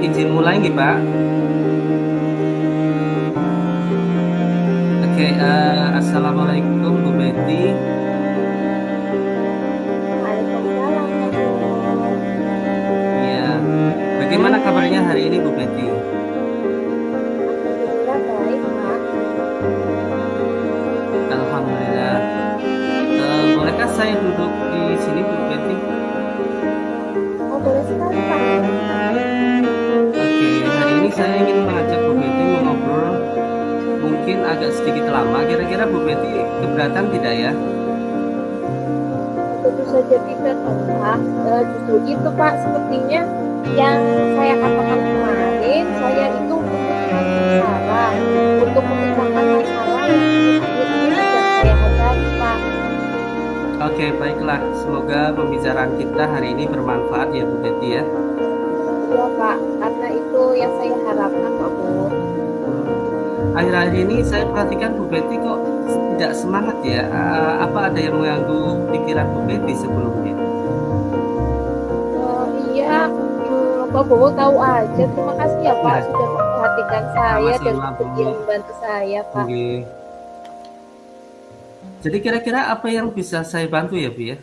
izin mulai nih, Pak. Oke, assalamualaikum Bu Betty. Waalaikumsalam, Kak Bos. Iya, bagaimana kabarnya hari ini Bu Betty? Alhamdulillah baik, Pak. Alhamdulillah. Bolehkah saya duduk di sini Bu Betty? Oh, boleh sekali, Pak. Silakan. Oke, hari ini saya ingin mengajak Bu Betty mengobrol mungkin agak sedikit lama. Kira-kira Bu Betty keberatan tidak ya? Tentu saja tidak, dong, Pak. Justru itu, Pak, sepertinya yang saya katakan kemarin, saya itu untuk mengajukan saran, untuk memecahkan masalah yang akhir-akhir ini sedang saya hadapi, Pak. Oke, baiklah. Semoga pembicaraan kita hari ini bermanfaat ya Bu Betty ya. Iya, Pak. Karena itu yang saya harapkan, Pak Bos. Akhir-akhir ini saya perhatikan Bu Betty kok tidak semangat ya. Apa ada yang mengganggu pikiran Bu Betty sebelumnya? Iya, Pak Bowo tahu aja. Terima kasih ya Pak Ya, sudah memperhatikan saya dan sama-sama Bu. bersedia membantu saya Pak. Oke. Jadi kira-kira apa yang bisa saya bantu ya Bu ya?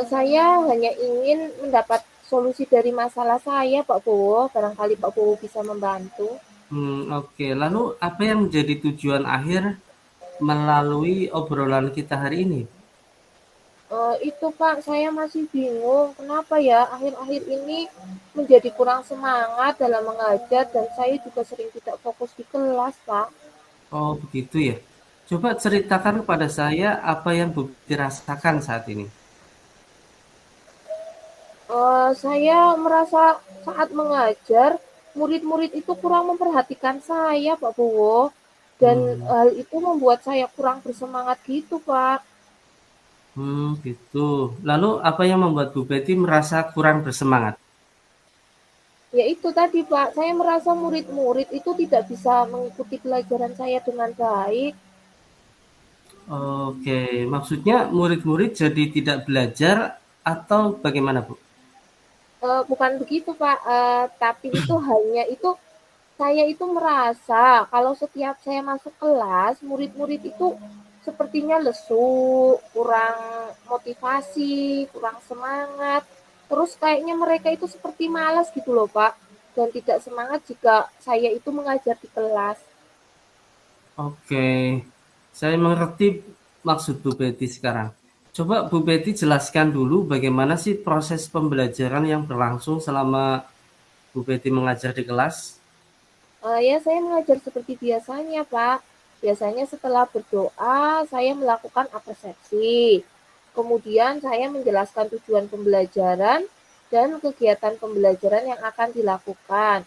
Saya hanya ingin mendapat solusi dari masalah saya Pak Bowo. Barangkali Pak Bowo bisa membantu. Oke. Lalu apa yang menjadi tujuan akhir melalui obrolan kita hari ini? Itu Pak, saya masih bingung kenapa ya akhir-akhir ini menjadi kurang semangat dalam mengajar dan saya juga sering tidak fokus di kelas Pak. Oh begitu ya. Coba ceritakan kepada saya apa yang Bu Betty rasakan saat ini. Saya merasa saat mengajar, murid-murid itu kurang memperhatikan saya, Pak Bowo, dan Hmm, hal itu membuat saya kurang bersemangat gitu, Pak. gitu. Lalu apa yang membuat Bu Betty merasa kurang bersemangat? Ya itu tadi, Pak, saya merasa murid-murid itu tidak bisa mengikuti pelajaran saya dengan baik. Oke, maksudnya murid-murid jadi tidak belajar atau bagaimana, Bu? Bukan begitu, Pak, tapi itu hanya itu saya itu merasa kalau setiap saya masuk kelas, murid-murid itu sepertinya lesu, kurang motivasi, kurang semangat. Terus kayaknya mereka itu seperti malas gitu loh, Pak. Dan tidak semangat jika saya itu mengajar di kelas. Oke, saya mengerti maksud Bu Betty sekarang. Coba Bu Betty jelaskan dulu bagaimana sih proses pembelajaran yang berlangsung selama Bu Betty mengajar di kelas? Ya, saya mengajar seperti biasanya, Pak. Biasanya setelah berdoa, saya melakukan apresiasi. Kemudian saya menjelaskan tujuan pembelajaran dan kegiatan pembelajaran yang akan dilakukan.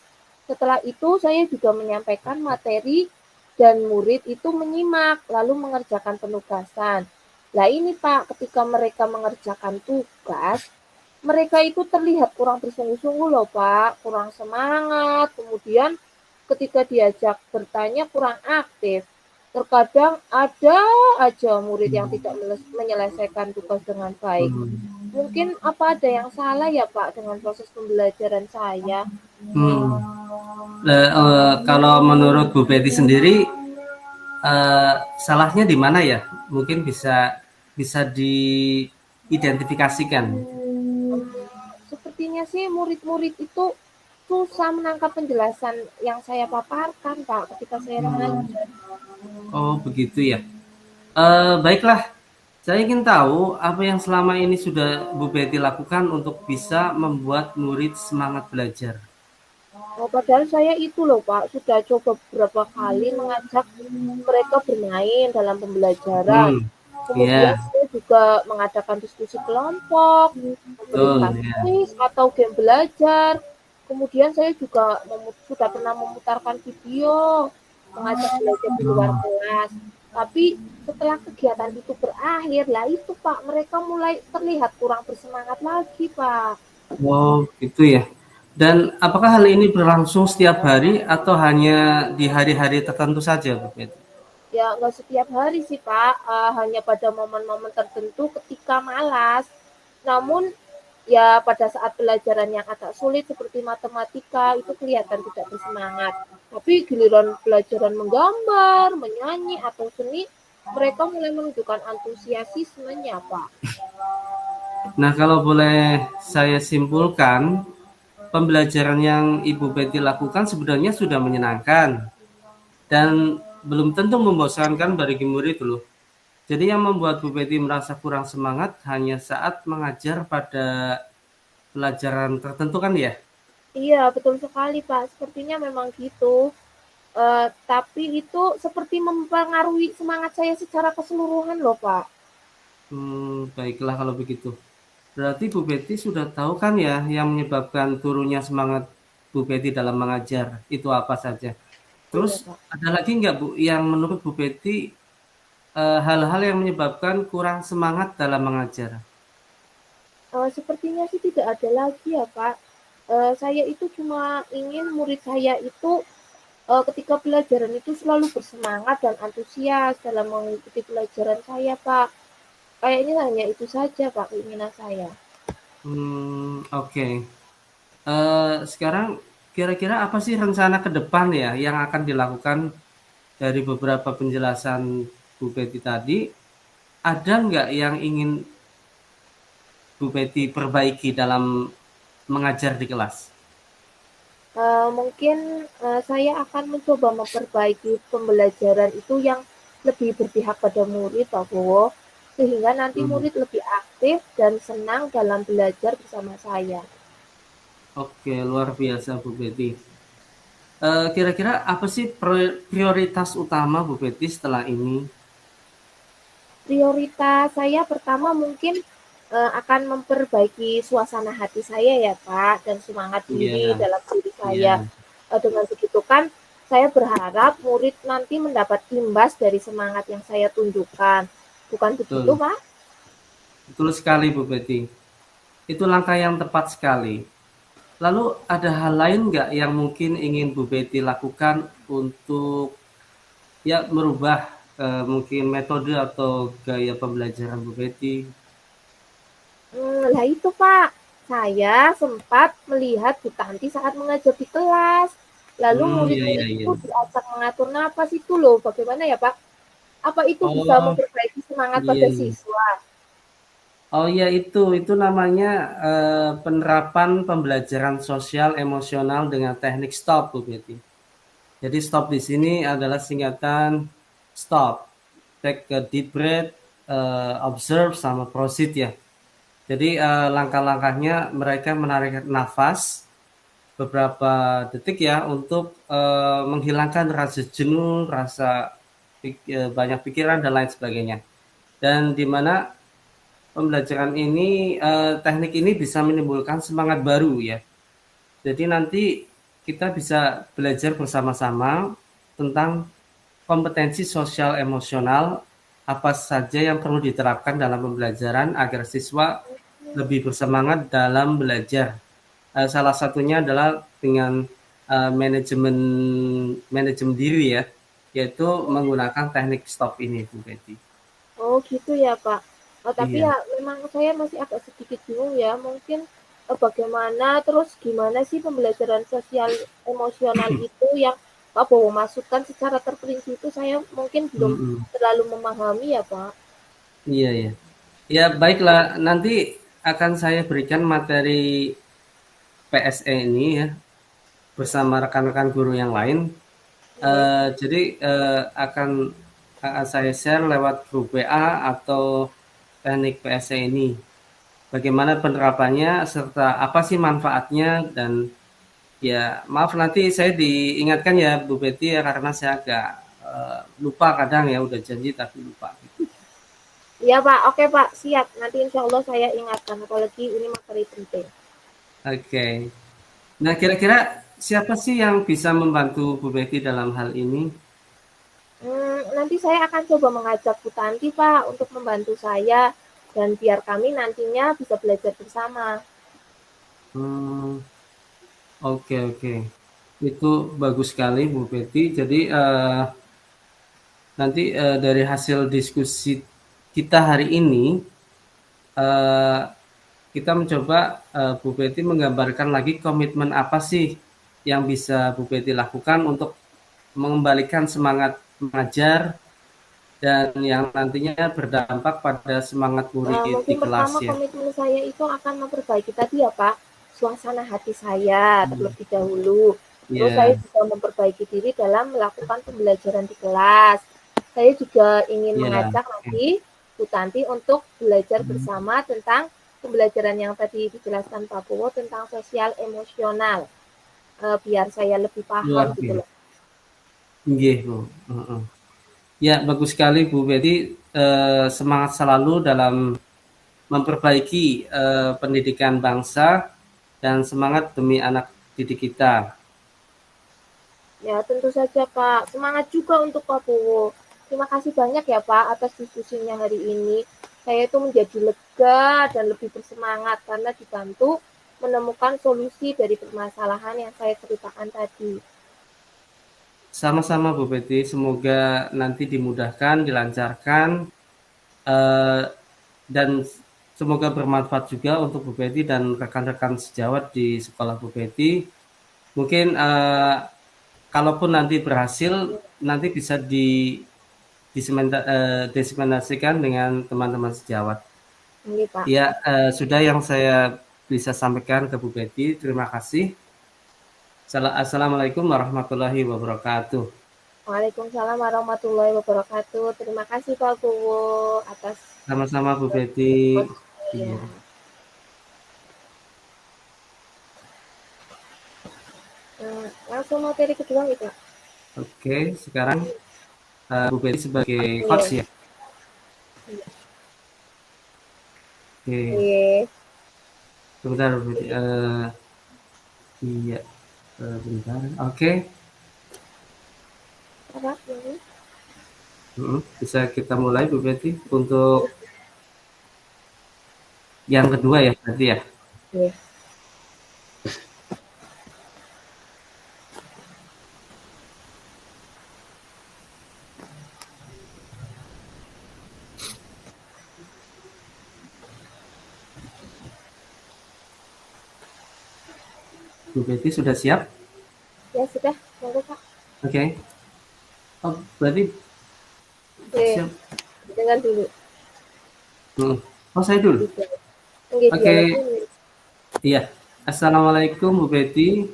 Setelah itu, saya juga menyampaikan materi dan murid itu menyimak, lalu mengerjakan penugasan. Nah ini Pak, ketika mereka mengerjakan tugas, mereka itu terlihat kurang bersungguh-sungguh loh Pak, kurang semangat, kemudian ketika diajak bertanya kurang aktif. Terkadang ada aja murid yang tidak menyelesaikan tugas dengan baik. Hmm, Mungkin apa ada yang salah ya Pak dengan proses pembelajaran saya? hmm. Kalau menurut Bu Betty sendiri, salahnya di mana ya? Mungkin bisa diidentifikasikan. Sepertinya sih murid-murid itu susah menangkap penjelasan yang saya paparkan Pak ketika saya Hmm. mengajar. Oh begitu ya. Baiklah, saya ingin tahu apa yang selama ini sudah Bu Betty lakukan untuk bisa membuat murid semangat belajar. Oh, padahal saya itu loh Pak, sudah coba beberapa kali mengajak mereka bermain dalam pembelajaran. Hmm, Kemudian ya, saya juga mengadakan diskusi kelompok, memberikan betul, ya. kuis atau game belajar. Kemudian saya juga sudah pernah memutarkan video mengajak belajar di luar Hmm. kelas. Tapi setelah kegiatan itu berakhir, lah itu Pak, mereka mulai terlihat kurang bersemangat lagi Pak. Oh, gitu ya. Dan apakah hal ini berlangsung setiap hari atau hanya di hari-hari tertentu saja, Bu Betty? Ya nggak setiap hari sih Pak, hanya pada momen-momen tertentu ketika malas. Namun ya pada saat pelajaran yang agak sulit seperti matematika itu kelihatan tidak bersemangat. Tapi giliran pelajaran menggambar, menyanyi, atau seni, mereka mulai menunjukkan antusiasismenya, Pak. Nah, kalau boleh saya simpulkan, pembelajaran yang Ibu Betty lakukan sebenarnya sudah menyenangkan dan belum tentu membosankan bagi murid loh. Jadi yang membuat Bu Betty merasa kurang semangat hanya saat mengajar pada pelajaran tertentu kan ya? Iya, betul sekali, Pak. Sepertinya memang gitu. Tapi itu seperti mempengaruhi semangat saya secara keseluruhan loh, Pak. Baiklah kalau begitu. Berarti Bu Betty sudah tahu kan ya yang menyebabkan turunnya semangat Bu Betty dalam mengajar itu apa saja. Terus Iya, Pak. ada lagi nggak Bu yang menurut Bu Betty hal-hal yang menyebabkan kurang semangat dalam mengajar? Sepertinya sih tidak ada lagi ya, Pak. Saya itu cuma ingin murid saya itu ketika pelajaran itu selalu bersemangat dan antusias dalam mengikuti pelajaran saya, Pak. Kayaknya hanya itu saja, Pak, keinginan saya. Oke. Sekarang kira-kira apa sih rencana ke depan ya yang akan dilakukan dari beberapa penjelasan Bu Betty tadi? Ada nggak yang ingin Bu Betty perbaiki dalam mengajar di kelas? Mungkin saya akan mencoba memperbaiki pembelajaran itu yang lebih berpihak pada murid, Pak Bowo, sehingga nanti Hmm, murid lebih aktif dan senang dalam belajar bersama saya. Oke, luar biasa Bu Betty. Kira-kira apa sih prioritas utama Bu Betty setelah ini? Prioritas saya pertama mungkin akan memperbaiki suasana hati saya ya Pak dan semangat diri Iya, dalam diri saya. iya, Dengan begitu kan saya berharap murid nanti mendapat imbas dari semangat yang saya tunjukkan. Bukan begitu betul. Pak? Betul sekali Bu Betty. Itu langkah yang tepat sekali. Lalu ada hal lain nggak yang mungkin ingin Bu Betty lakukan untuk ya merubah mungkin metode atau gaya pembelajaran Bu Betty? Lah itu Pak, saya sempat melihat Bu Tanti saat mengajar di kelas. Lalu Iya, iya, murid-murid iya. itu diajak mengatur napas itu loh. Bagaimana ya Pak? Apa itu bisa Oh, memperbaiki semangat iya, pada iya. siswa? Oh ya itu namanya penerapan pembelajaran sosial emosional dengan teknik STOP Bu Betty. Jadi STOP di sini adalah singkatan stop, take a deep breath, observe sama proceed ya. Jadi langkah-langkahnya mereka menarik nafas beberapa detik ya untuk menghilangkan rasa jenuh, rasa banyak pikiran dan lain sebagainya. Dan di mana pembelajaran ini teknik ini bisa menimbulkan semangat baru ya. Jadi nanti kita bisa belajar bersama-sama tentang kompetensi sosial emosional apa saja yang perlu diterapkan dalam pembelajaran agar siswa lebih bersemangat dalam belajar. Salah satunya adalah dengan manajemen manajemen diri ya, yaitu menggunakan teknik stop ini Bu Betty. Oh gitu ya Pak. Tapi Iya. ya memang saya masih agak sedikit bingung ya. Mungkin bagaimana terus gimana sih pembelajaran sosial emosional itu yang Pak Bowo masukkan secara terperinci itu saya mungkin belum Mm-mm. terlalu memahami ya Pak. Iya ya. Ya baiklah, nanti akan saya berikan materi PSE ini ya bersama rekan-rekan guru yang lain. Iya. Jadi akan saya share lewat grup WA atau teknik PSE ini. Bagaimana penerapannya serta apa sih manfaatnya dan ya maaf nanti saya diingatkan ya Bu Betty ya karena saya agak lupa kadang ya udah janji tapi lupa. Iya Pak, oke Pak, siap. Nanti insya Allah saya ingatkan apalagi ini materi penting. Oke. Nah kira-kira siapa sih yang bisa membantu Bu Betty dalam hal ini? Nanti saya akan coba mengajak Bu Tanti Pak untuk membantu saya dan biar kami nantinya bisa belajar bersama. Hmm, oke oke. Itu bagus sekali Bu Betty. Jadi nanti dari hasil diskusi kita hari ini, eh, kita mencoba Bu Betty menggambarkan lagi komitmen apa sih yang bisa Bu Betty lakukan untuk mengembalikan semangat mengajar dan yang nantinya berdampak pada semangat murid di Mungkin kelas pertama ya. komitmen saya itu akan memperbaiki tadi ya Pak, suasana hati saya Hmm. terlebih dahulu. Terus saya Ya, juga memperbaiki diri dalam melakukan pembelajaran di kelas. Saya juga ingin ya. mengajak Oke. nanti Bu Tanti untuk belajar Hmm. bersama tentang pembelajaran yang tadi dijelaskan Pak Bowo tentang sosial emosional. Biar saya lebih paham Luar gitu biasa. loh. Nggih, Bu. Heeh. Ya, bagus sekali Bu Betty, semangat selalu dalam memperbaiki pendidikan bangsa dan semangat demi anak didik kita. Ya, tentu saja Pak. Semangat juga untuk Pak Bowo. Terima kasih banyak ya Pak atas diskusinya hari ini. Saya itu menjadi lega dan lebih bersemangat karena dibantu menemukan solusi dari permasalahan yang saya ceritakan tadi. Sama-sama Bu Betty, semoga nanti dimudahkan, dilancarkan, eh, dan semoga bermanfaat juga untuk Bu Betty dan rekan-rekan sejawat di sekolah Bu Betty. Mungkin kalaupun nanti berhasil, nanti bisa diseminasikan dengan teman-teman sejawat. Ini Pak. Ya, sudah yang saya bisa sampaikan ke Bu Betty. Terima kasih. Assalamualaikum warahmatullahi wabarakatuh. Waalaikumsalam warahmatullahi wabarakatuh. Terima kasih Pak Bowo atas Sama-sama Bu Betty. ya. Iya. Langsung materi kedua nih Pak. Oke, sekarang Bu Betty sebagai coach Iya. ya. Oke, Iya. sebentar Bu Betty. Iya, bentar. Oke. Apa? Ini? Bisa kita mulai Bu Betty untuk yang kedua ya berarti ya. Iya. Bu Betty sudah siap? Ya sudah, monggo Pak. Oke. Oh, berarti Oke, siap. dengar dulu. Oh, saya dulu. Tidak. Oke, dialog Oke, ini. iya. Assalamualaikum Bu Betty.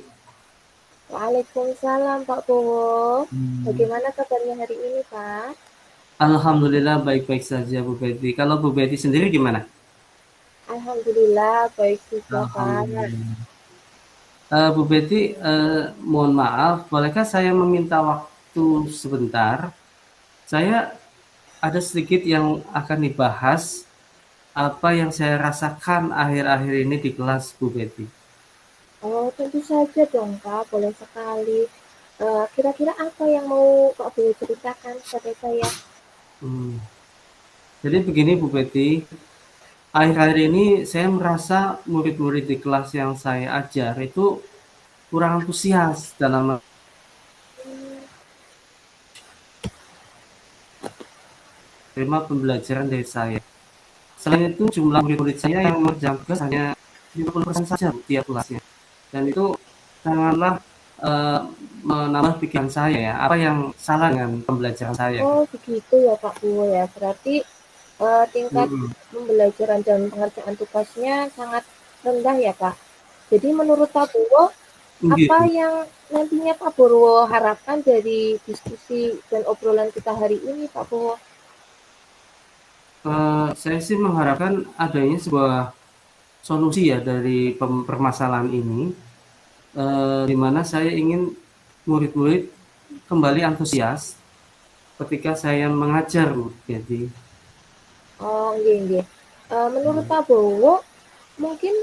Waalaikumsalam Pak Bowo. Hmm. Bagaimana kabarnya hari ini Pak? Alhamdulillah baik-baik saja Bu Betty. Kalau Bu Betty sendiri gimana? Alhamdulillah baik juga Pak. Alhamdulillah. Bu Betty, mohon maaf, bolehkah saya meminta waktu sebentar? Saya ada sedikit yang akan dibahas apa yang saya rasakan akhir-akhir ini di kelas Bu Betty. Oh, tentu saja dong Pak, boleh sekali. Kira-kira apa yang mau Pak Bowo ceritakan kepada saya? Hmm. Jadi begini Bu Betty, akhir-akhir ini saya merasa murid-murid di kelas yang saya ajar itu kurang antusias dalam Hmm, menerima pembelajaran dari saya. Selain itu, jumlah murid-murid saya yang mengerjakan tugas hanya 50% saja tiap kelasnya. Dan itu sangatlah eh, menambah pikiran saya ya, apa yang salah dengan pembelajaran saya. Oh, begitu ya Pak Bowo ya. Berarti tingkat Mm-mm. pembelajaran dan pengerjaan tugasnya sangat rendah ya Pak. Jadi menurut Pak Bowo, apa Gitu. yang nantinya Pak Bowo harapkan dari diskusi dan obrolan kita hari ini, Pak Bowo? Saya sih mengharapkan adanya sebuah solusi ya dari permasalahan ini, di mana saya ingin murid-murid kembali antusias ketika saya mengajar, Bu. Jadi, Oh, iya, iya. Menurut Pak Bowo, mungkin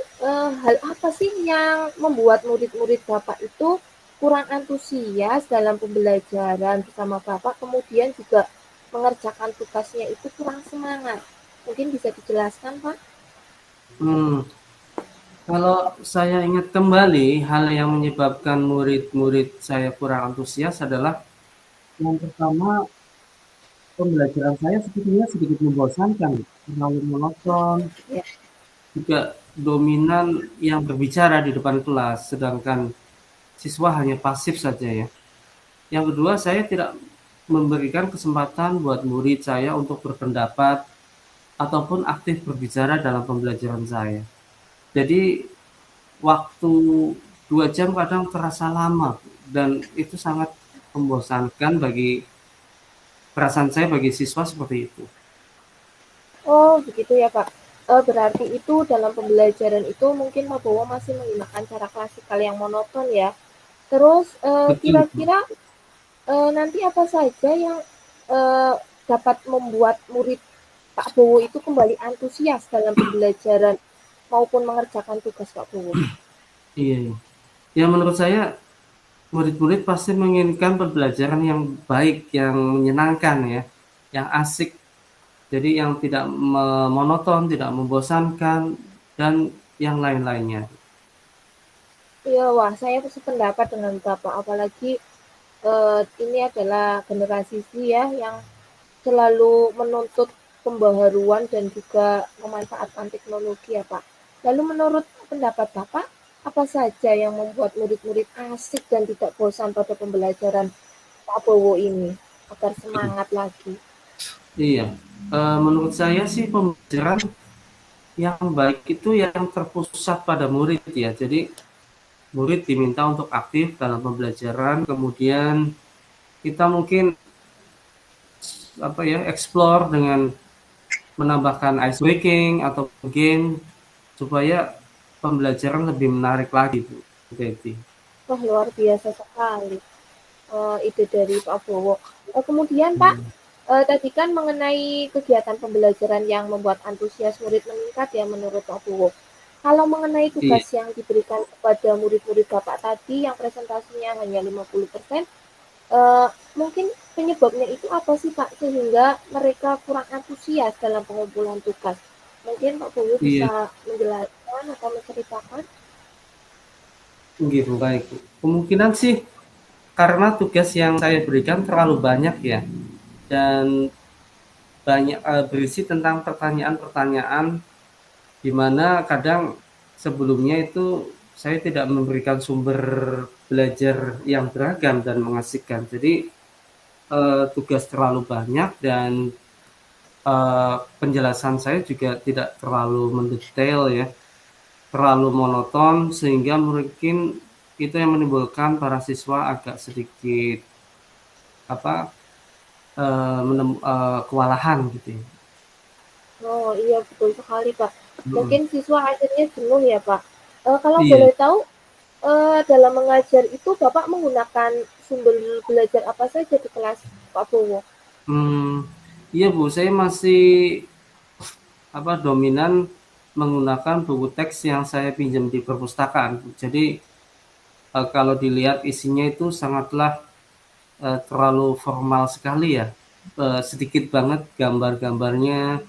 hal apa sih yang membuat murid-murid Bapak itu kurang antusias dalam pembelajaran bersama Bapak, kemudian juga mengerjakan tugasnya itu kurang semangat? Mungkin bisa dijelaskan, Pak? hmm, kalau saya ingat kembali, hal yang menyebabkan murid-murid saya kurang antusias adalah yang pertama, pembelajaran saya sepertinya sedikit membosankan, terlalu monoton, Ya. juga dominan yang berbicara di depan kelas, sedangkan siswa hanya pasif saja ya. Yang kedua, saya tidak memberikan kesempatan buat murid saya untuk berpendapat ataupun aktif berbicara dalam pembelajaran saya. Jadi waktu 2 jam kadang terasa lama dan itu sangat membosankan bagi perasaan saya bagi siswa seperti itu. Oh, begitu ya, Pak. Berarti itu dalam pembelajaran itu mungkin Pak Bowo masih menggunakan cara klasikal yang monoton ya. Terus Betul, Bu. kira-kira nanti apa saja yang eee, dapat membuat murid Pak Bowo itu kembali antusias dalam pembelajaran maupun mengerjakan tugas Pak Bowo? Iya, iya. Ya menurut saya murid-murid pasti menginginkan pembelajaran yang baik, yang menyenangkan ya, yang asik. Jadi yang tidak monoton, tidak membosankan dan yang lain-lainnya. Iya, wah saya sependapat dengan Bapak, apalagi ini adalah generasi Z ya yang selalu menuntut pembaharuan dan juga memanfaatkan teknologi ya Pak. Lalu menurut pendapat Bapak, apa saja yang membuat murid-murid asik dan tidak bosan pada pembelajaran Pak Bowo ini agar semangat lagi? Iya, menurut saya sih pembelajaran yang baik itu yang terpusat pada murid ya. Jadi murid diminta untuk aktif dalam pembelajaran, kemudian kita mungkin apa ya, explore dengan menambahkan ice breaking atau game supaya pembelajaran lebih menarik lagi, Bu Betty. Wah luar biasa sekali ide dari Pak Bowo. Kemudian Pak, Hmm. tadi kan mengenai kegiatan pembelajaran yang membuat antusias murid meningkat ya menurut Pak Bowo. Kalau mengenai Iya, tugas yang diberikan kepada murid-murid Bapak tadi yang presentasinya hanya 50%, eh, mungkin penyebabnya itu apa sih Pak sehingga mereka kurang antusias dalam pengumpulan tugas? Mungkin Pak Bowo iya, bisa menjelaskan atau menceritakan? gitu baik. Kemungkinan sih karena tugas yang saya berikan terlalu banyak ya, dan banyak berisi tentang pertanyaan-pertanyaan di mana kadang sebelumnya itu saya tidak memberikan sumber belajar yang beragam dan mengasihkan. Jadi tugas terlalu banyak dan penjelasan saya juga tidak terlalu mendetail ya, terlalu monoton sehingga mungkin itu yang menimbulkan para siswa agak sedikit apa kewalahan gitu ya. Oh iya betul sekali Pak. Mhm. Mungkin siswa akhirnya jenuh ya Pak. Kalau Iya. boleh tahu dalam mengajar itu Bapak menggunakan sumber belajar apa saja di kelas Pak Bowo? Hmm, iya Bu, saya masih dominan menggunakan buku teks yang saya pinjam di perpustakaan. Jadi kalau dilihat isinya itu sangatlah terlalu formal sekali ya. Sedikit banget gambar-gambarnya,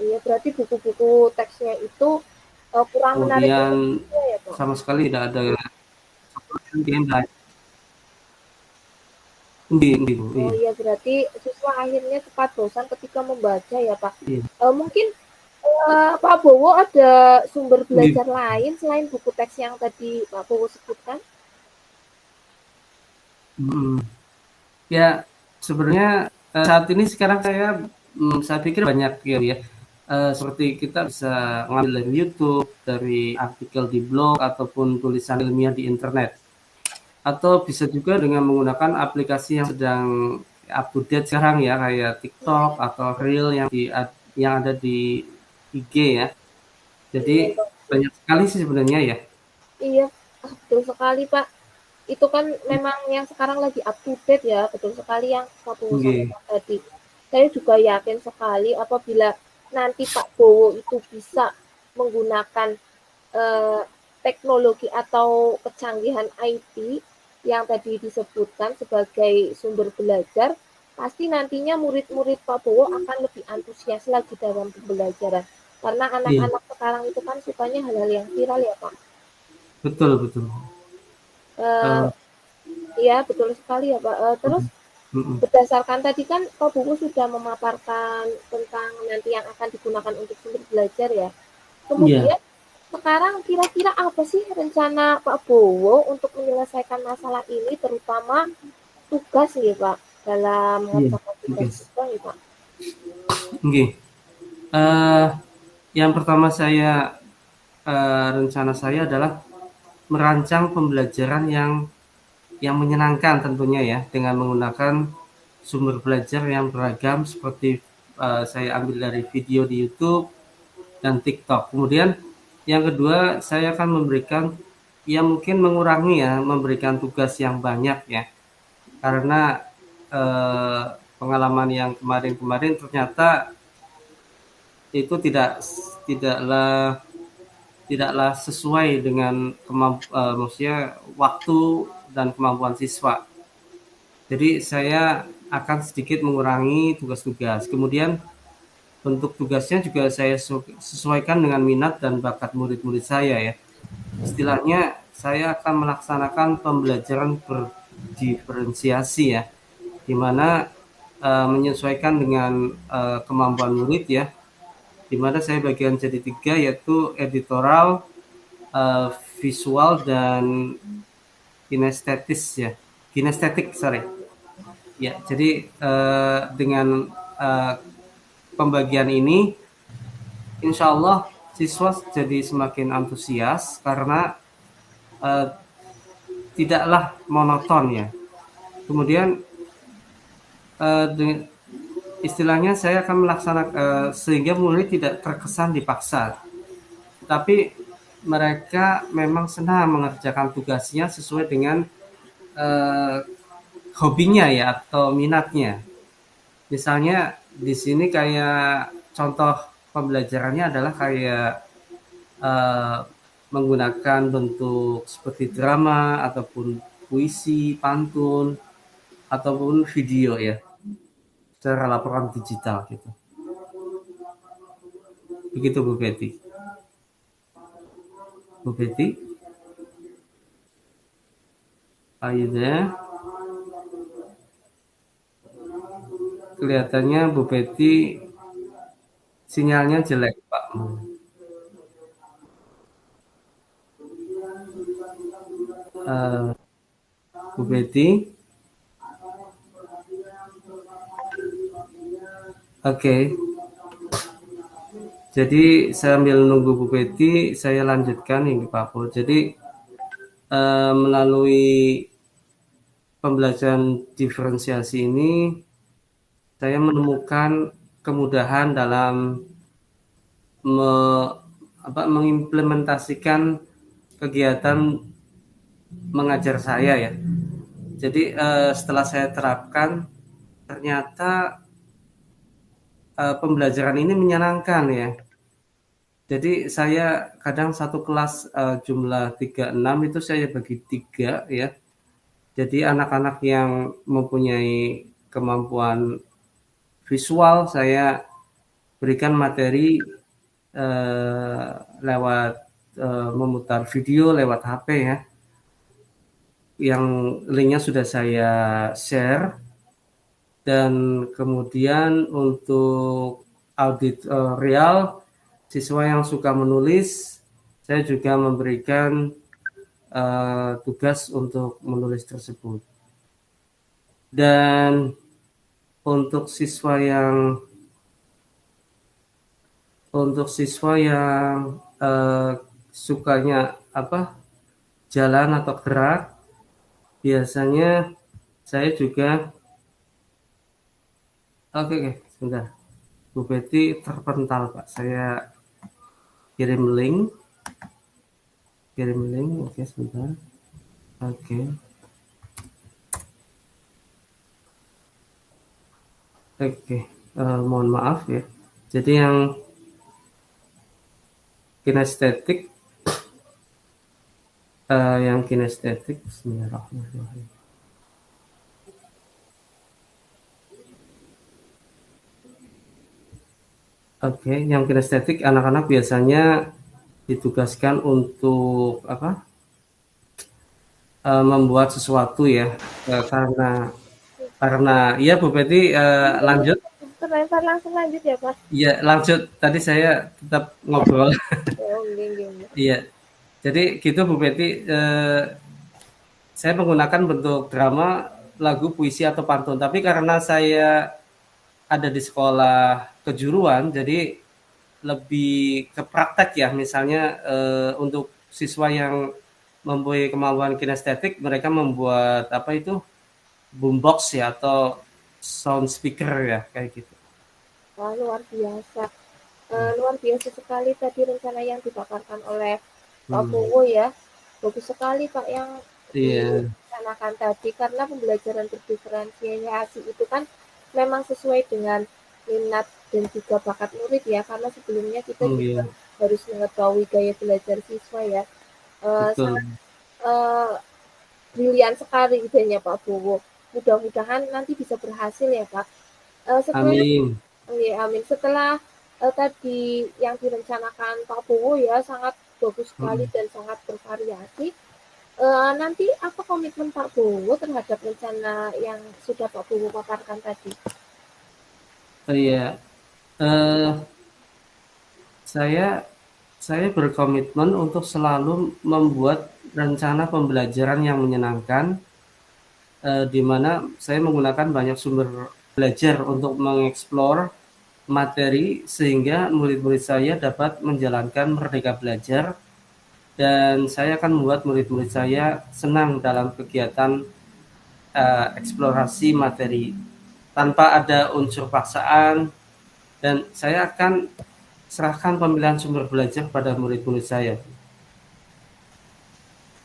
Iya berarti buku-buku teksnya itu kurang menarik kemudian untuk siswa ya Pak? sama sekali tidak ada game lain. Ini, Bu, Oh iya. iya berarti siswa akhirnya cepat bosan ketika membaca ya Pak. Iya. Mungkin Pak Bowo ada sumber Ini, belajar lain selain buku teks yang tadi Pak Bowo sebutkan? mm, ya sebenarnya saat ini sekarang saya pikir banyak game ya. Seperti kita bisa ngambil dari YouTube, dari artikel di blog ataupun tulisan ilmiah di internet. Atau bisa juga dengan menggunakan aplikasi yang sedang up to date sekarang ya kayak TikTok atau Reel yang ada di IG ya. Jadi Iya Pak. banyak sekali sih sebenarnya ya. Iya, betul sekali, Pak. Itu kan memang yang sekarang lagi up to date ya, betul sekali yang Pak Bowo Oke. sampaikan tadi. Saya juga yakin sekali apabila nanti Pak Bowo itu bisa menggunakan eh, teknologi atau kecanggihan IT yang tadi disebutkan sebagai sumber belajar, pasti nantinya murid-murid Pak Bowo akan lebih antusias lagi dalam pembelajaran. Karena Iya, anak-anak sekarang itu kan sukanya hal-hal yang viral ya, Pak. betul betul. Eh, Eh, Iya, betul sekali ya, Pak. Terus oke. Berdasarkan tadi kan Pak Buku sudah memaparkan tentang nanti yang akan digunakan untuk sumber belajar ya. Iya, Kemudian sekarang kira-kira apa sih rencana Pak Bowo untuk menyelesaikan masalah ini, terutama tugas nih Pak, dalam iya, mengerjakan tugas oke, siswa nih Pak? oke. Eh, yang pertama rencana saya adalah merancang pembelajaran yang menyenangkan tentunya ya, dengan menggunakan sumber belajar yang beragam seperti saya ambil dari video di YouTube dan TikTok. Kemudian yang kedua, saya akan memberikan ya mungkin mengurangi ya, memberikan tugas yang banyak ya. Karena eh, pengalaman yang kemarin-kemarin ternyata itu tidaklah tidaklah sesuai dengan maksudnya waktu dan kemampuan siswa. Jadi saya akan sedikit mengurangi tugas-tugas. Kemudian bentuk tugasnya juga saya sesuaikan dengan minat dan bakat murid-murid saya ya. Istilahnya saya akan melaksanakan pembelajaran berdiferensiasi ya, di mana menyesuaikan dengan kemampuan murid ya, di mana saya bagian jadi tiga yaitu editorial, eh, visual dan kinestetis ya, kinestetik sorry ya. Jadi dengan eh, pembagian ini, insya Allah siswa jadi semakin antusias karena eh, tidaklah monoton ya. Kemudian istilahnya saya akan melaksanakan sehingga murid tidak terkesan dipaksa, tapi mereka memang senang mengerjakan tugasnya sesuai dengan eh, hobinya ya atau minatnya. Misalnya di sini kayak contoh pembelajarannya adalah kayak eh, menggunakan bentuk seperti drama ataupun puisi, pantun ataupun video ya, secara laporan digital gitu. Begitu Bu Betty. Bu Betty, are you there? Kelihatannya Bu Betty sinyalnya jelek Pak. Eh, Bu Betty, oke. Jadi sambil nunggu Bu Betty, saya lanjutkan ini Pak Pul. Jadi melalui pembelajaran diferensiasi ini, saya menemukan kemudahan dalam me, mengimplementasikan kegiatan mengajar saya ya. Jadi setelah saya terapkan, ternyata pembelajaran ini menyenangkan ya. Jadi saya kadang satu kelas jumlah 36 itu saya bagi tiga ya. Jadi anak-anak yang mempunyai kemampuan visual saya berikan materi eh, lewat memutar video lewat HP ya. Yang linknya sudah saya share. Dan kemudian untuk audit real, siswa yang suka menulis, saya juga memberikan tugas untuk menulis tersebut. Dan untuk siswa yang sukanya apa jalan atau gerak, biasanya saya juga oke, oke, sebentar. Bu Betty terpental Pak. Saya kirim link, oke sebentar. Oke, oke. Mohon maaf ya. Jadi yang kinestetik, Bismillahirrahmanirrahim. Oke, yang kinestetik anak-anak biasanya ditugaskan untuk apa? Membuat sesuatu ya, karena Karena iya Bu Betty, lanjut. Terlempar langsung lanjut ya Pak. Iya lanjut, tadi saya tetap ngobrol. Oh, gini. Iya, jadi gitu Bu Betty, saya menggunakan bentuk drama, lagu, puisi, atau pantun. Tapi karena saya ada di sekolah kejuruan, jadi lebih ke praktek ya. Misalnya untuk siswa yang mempunyai kemampuan kinestetik, mereka membuat apa itu boombox ya atau sound speaker ya kayak gitu. Wah, luar biasa. Luar biasa sekali tadi rencana yang dipaparkan oleh Pak Hmm. Bowo ya. Bagus sekali Pak yang Iya, direncanakan tadi karena pembelajaran berdiferensiasi itu kan memang sesuai dengan minat dan juga bakat murid ya karena sebelumnya kita juga iya, harus mengetahui gaya belajar siswa ya. Sangat betul. eh, brilian sekali idenya Pak Bowo. Mudah-mudahan nanti bisa berhasil ya Pak. Setelah Amin. Oke, amin. Setelah tadi yang direncanakan Pak Bowo ya sangat bagus sekali Hmm. dan sangat bervariasi. Nanti apa komitmen Pak Bowo terhadap rencana yang sudah Pak Bowo paparkan tadi? Oh, iya, eh, saya saya berkomitmen untuk selalu membuat rencana pembelajaran yang menyenangkan, di mana saya menggunakan banyak sumber belajar untuk mengeksplor materi sehingga murid-murid saya dapat menjalankan merdeka belajar dan saya akan membuat murid-murid saya senang dalam kegiatan eksplorasi materi tanpa ada unsur paksaan dan saya akan serahkan pemilihan sumber belajar pada murid-murid saya.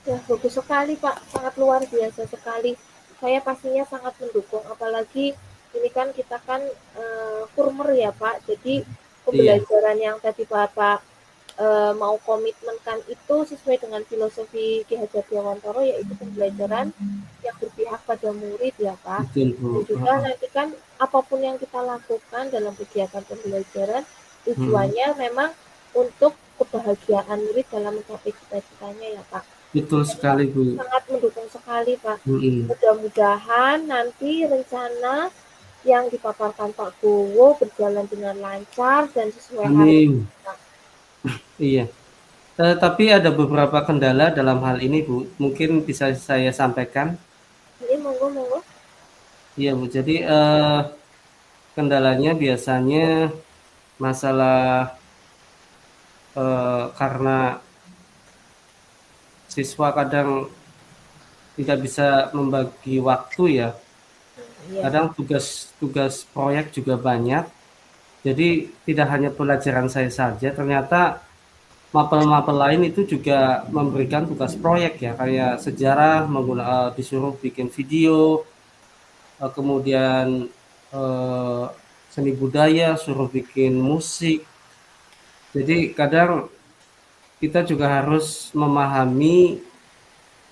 Ya, bagus sekali Pak, sangat luar biasa sekali. Saya pastinya sangat mendukung, apalagi ini kan kita kan kurmer ya Pak, jadi Iya, pembelajaran yang tadi Bapak mau komitmenkan itu sesuai dengan filosofi Ki Hajar Dewantara yaitu pembelajaran yang berpihak pada murid ya Pak. betul Bu. Dan juga nanti kan apapun yang kita lakukan dalam kegiatan pembelajaran tujuannya memang untuk kebahagiaan murid dalam mencapai cita-citanya ya Pak. Betul Saya sekali Bu. sangat mendukung sekali Pak. Mm-mm. Mudah-mudahan nanti rencana yang dipaparkan Pak Bowo berjalan dengan lancar dan sesuai harapan Amin. kita. Iya. Tapi ada beberapa kendala dalam hal ini Bu. Mungkin bisa saya sampaikan. Ini monggo-monggo. Iya Bu. Jadi kendalanya biasanya masalah karena siswa kadang tidak bisa membagi waktu ya. Iya, Kadang tugas-tugas proyek juga banyak. Jadi tidak hanya pelajaran saya saja, ternyata mapel-mapel lain itu juga memberikan tugas proyek ya, kayak sejarah disuruh bikin video, kemudian eh, seni budaya suruh bikin musik. Jadi kadang kita juga harus memahami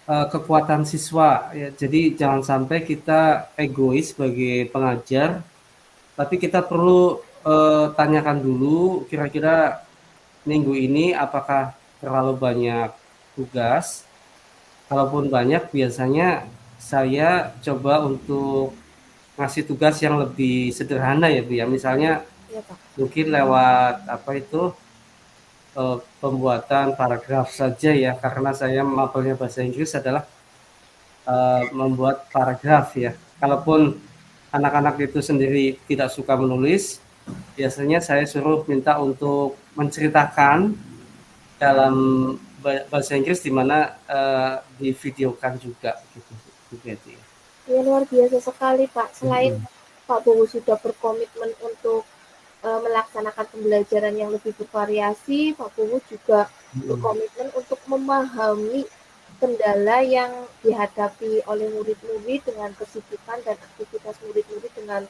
kekuatan siswa ya. Jadi jangan sampai kita egois sebagai pengajar, tapi kita perlu tanyakan dulu kira-kira minggu ini apakah terlalu banyak tugas. Kalaupun banyak, biasanya saya coba untuk ngasih tugas yang lebih sederhana ya Bu ya. Misalnya iya Pak. mungkin lewat apa itu pembuatan paragraf saja ya, karena saya mapelnya bahasa Inggris adalah membuat paragraf ya. Kalaupun anak-anak itu sendiri tidak suka menulis, biasanya saya suruh minta untuk menceritakan dalam bahasa Inggris di mana divideokan juga gitu Bu Betty. Ya, luar biasa sekali Pak. Selain Mm-mm. Pak Bowo sudah berkomitmen untuk melaksanakan pembelajaran yang lebih bervariasi, Pak Bowo juga Mm-mm. berkomitmen untuk memahami kendala yang dihadapi oleh murid-murid dengan kesibukan dan aktivitas murid-murid dengan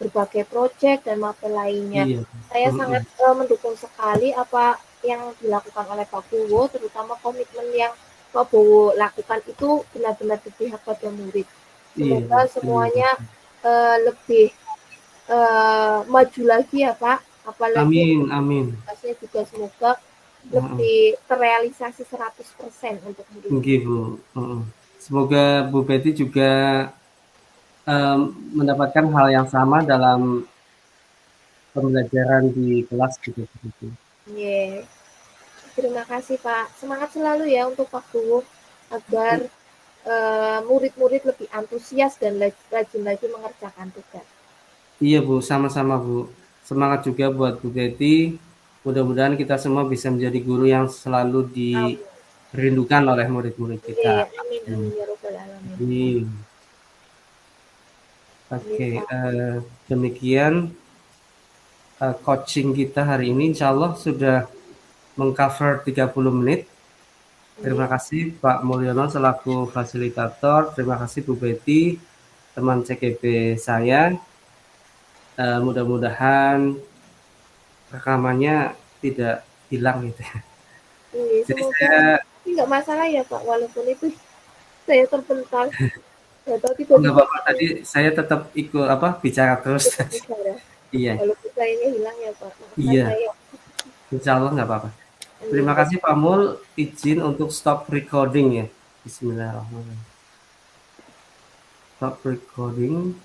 berbagai proyek dan mapel lainnya. Iya. Saya sangat Mm-mm. mendukung sekali apa yang dilakukan oleh Pak Bowo, terutama komitmen yang Pak Bowo lakukan itu benar-benar berpihak pada murid. Iya, Semoga terima semuanya kasih. lebih maju lagi ya Pak, apalagi Amin, amin. tugasnya juga semoga Heeh. lebih terrealisasi 100% untuk murid. Nggih, Bu. Heeh. Semoga Bu Betty juga mendapatkan hal yang sama dalam pembelajaran di kelas gitu. Iya. Terima kasih Pak. Semangat selalu ya untuk Pak Guru agar murid-murid lebih antusias dan rajin lagi mengerjakan tugas. Iya Bu, sama-sama Bu. Semangat juga buat Bu Betty. Mudah-mudahan kita semua bisa menjadi guru yang selalu Amin. dirindukan oleh murid-murid kita. Iya, amin, Amin. amin ya robbal alamin. Amin. Amin Oke, Pak. demikian coaching kita hari ini. Insya Allah sudah mengcover 30 menit. Terima Amin. kasih Pak Mulyono selaku fasilitator. Terima kasih Bu Betty, teman CGP saya. Mudah-mudahan rekamannya tidak hilang gitu ya. Iya, Jadi semoga saya tapi nggak masalah ya Pak, walaupun itu saya terpental. Nggak tahu nggak tiba-tiba apa-apa tadi saya tetap ikut apa bicara terus ikut tadi. bicara. Iya, Walaupun sayanya hilang ya Pak, maafkan iya, saya. insya Allah nggak apa-apa. Amin. Terima kasih Pak Mul, izin untuk stop recording ya. Bismillahirrahmanirrahim. Stop recording.